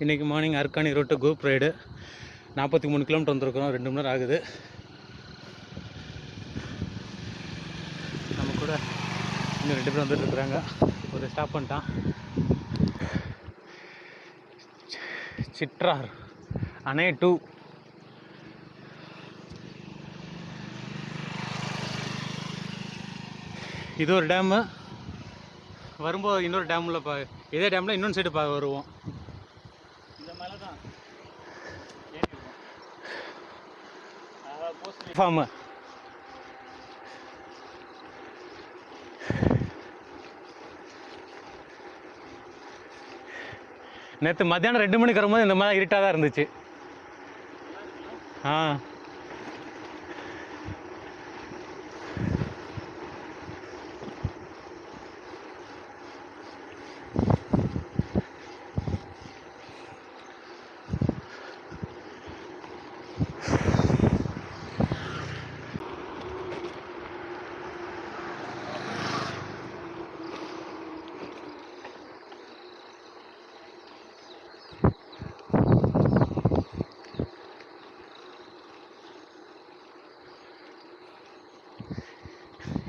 இன்றைக்கி மார்னிங் அர்க்காணி road group ride 43 kilometre வந்திருக்கிறோம். 2 மணி நேரம் ஆகுது. நம்ம கூட இன்னும் 2 பேர் வந்துட்டு இருக்கிறாங்க. ஒரு ஸ்டாப் பண்ணிட்டான். சிற்றார் அணை 2. இது ஒரு டேமு. வரும்போது இன்னொரு டேமில் இதே டேமில் இன்னொன்று சைடு வருவோம். இந்த மலை தான் ஃபார்மு. நேற்று மத்தியானம் 2 மணிக்கு வரும்போது இந்த மாதிரி இருட்டாக தான் இருந்துச்சு.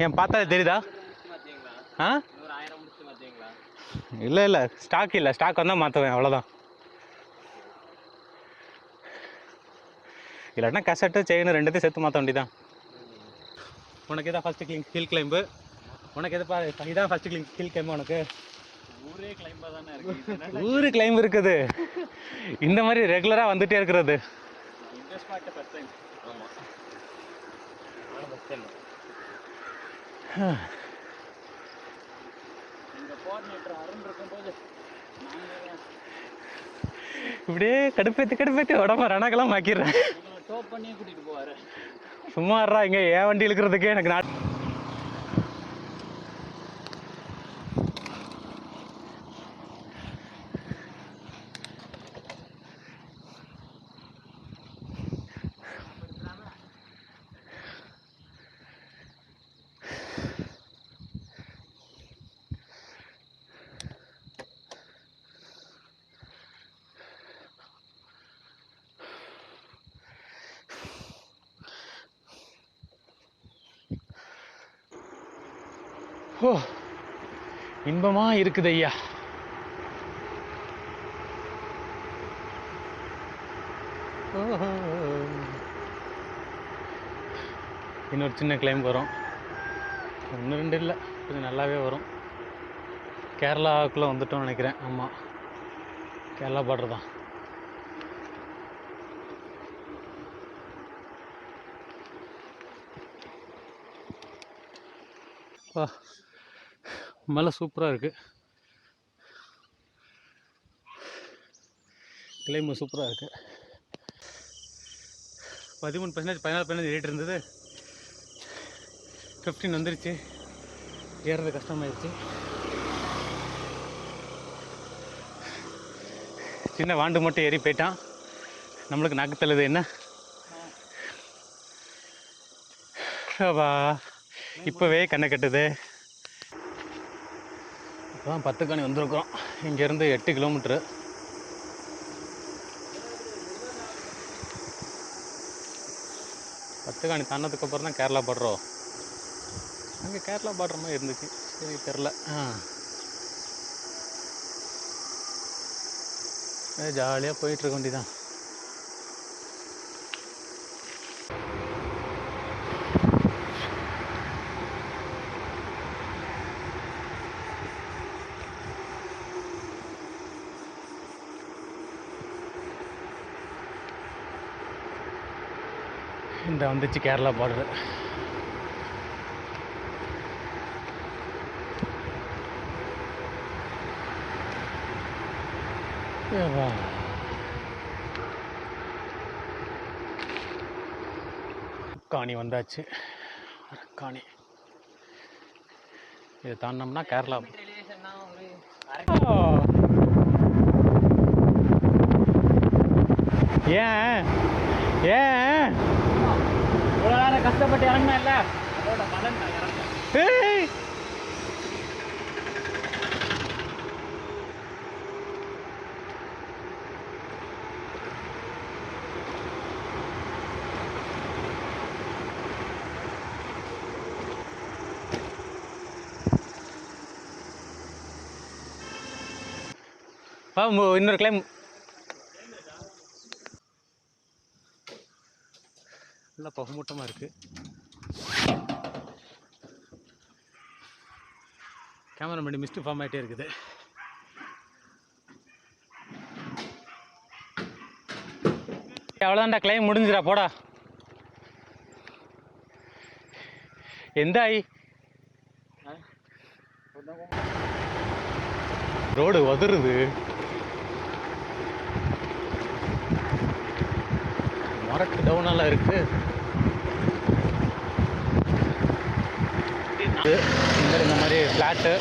ஏன் பார்த்தாலே தெரியுதா? இல்லை ஸ்டாக் இல்லை. ஸ்டாக் வந்தால் மாற்றுவேன், அவ்வளோதான். இல்லைன்னா கசட்டு செயின் ரெண்டுத்தையும் சேர்த்து மாற்ற வேண்டியதான். உனக்கு எதாவது ஃபஸ்ட்டு ஹில் கிளைம்பு? உனக்கு எதை இதான் ஃபஸ்ட்டு ஹில் கிளைம்பு உனக்கு? ஊரே கிளைம்பாக தானே இருக்குது. ஊரு கிளைம்பு இருக்குது. இந்த மாதிரி ரெகுலராக வந்துகிட்டே இருக்கிறது. இந்த ஸ்பாட்டை ஃபஸ்ட் டைம். ஆமாம், ஃபஸ்ட் டைம். இப்படியே கடுப்பேற்றி உடம்பு ரணக்கெல்லாம் மாக்கிடுறேன். டோப் பண்ணியே கூட்டிகிட்டு போவார். சும்மாறா இங்கே ஏன் வண்டி இழுக்கிறதுக்கே எனக்கு இன்பமா இருக்குது ஐயா. இன்னொரு சின்ன கிளைம் வரும். 1-2 இல்லை, கொஞ்சம் நல்லாவே வரும். கேரளாவுக்குள்ளே வந்துட்டோம்னு நினைக்கிறேன். ஆமாம், கேரளா பார்டர் தான். மலை சூப்பராக இருக்குது. கிளைம்பு சூப்பராக இருக்குது. 13%, 14% ஏறிட்டு இருந்தது. 15 வந்துருச்சு. ஏறுறது கஷ்டமாயிருச்சு. சின்ன வாண்டு மட்டும் ஏறி போயிட்டான். நம்மளுக்கு நாக்கு தள்ளுது. என்ன வா, இப்போவே கண்ணை கட்டுது. இப்போ 10 காணி வந்திருக்கிறோம். இங்கேருந்து 8 கிலோமீட்ரு. காணி தாண்டதுக்கப்புறம் தான் கேரளா பார்டரோ. அங்கே கேரளா பார்டர் மாதிரி இருந்துச்சு. சரி, தெரில. ஜாலியாக போயிட்டுருக்க வேண்டியதான். இந்த வந்துச்சு கேரளா பார்டர். காணி வந்தாச்சு. காணி இதை தாண்டோம்னா கேரளா. ஏன் இவ்வளோ நேரம் கஷ்டப்பட்டு இறங்கினா இல்லை, அதோட பலன் தான் இறங்க. இன்னொரு கிளைம். நல்லா புகமூட்டமாக இருக்குது. கேமரா பண்ணி மிஸ்டு ஃபார்ம் ஆகிட்டே இருக்குது. அவ்வளோதான்டா, கிளைம் முடிஞ்சிடா போடா. எந்த ஆயி ரோடு வதுருது. மரட்டு டவுனெல்லாம் இருக்கு. இந்த மாதிரி ஃப்ளாட்டு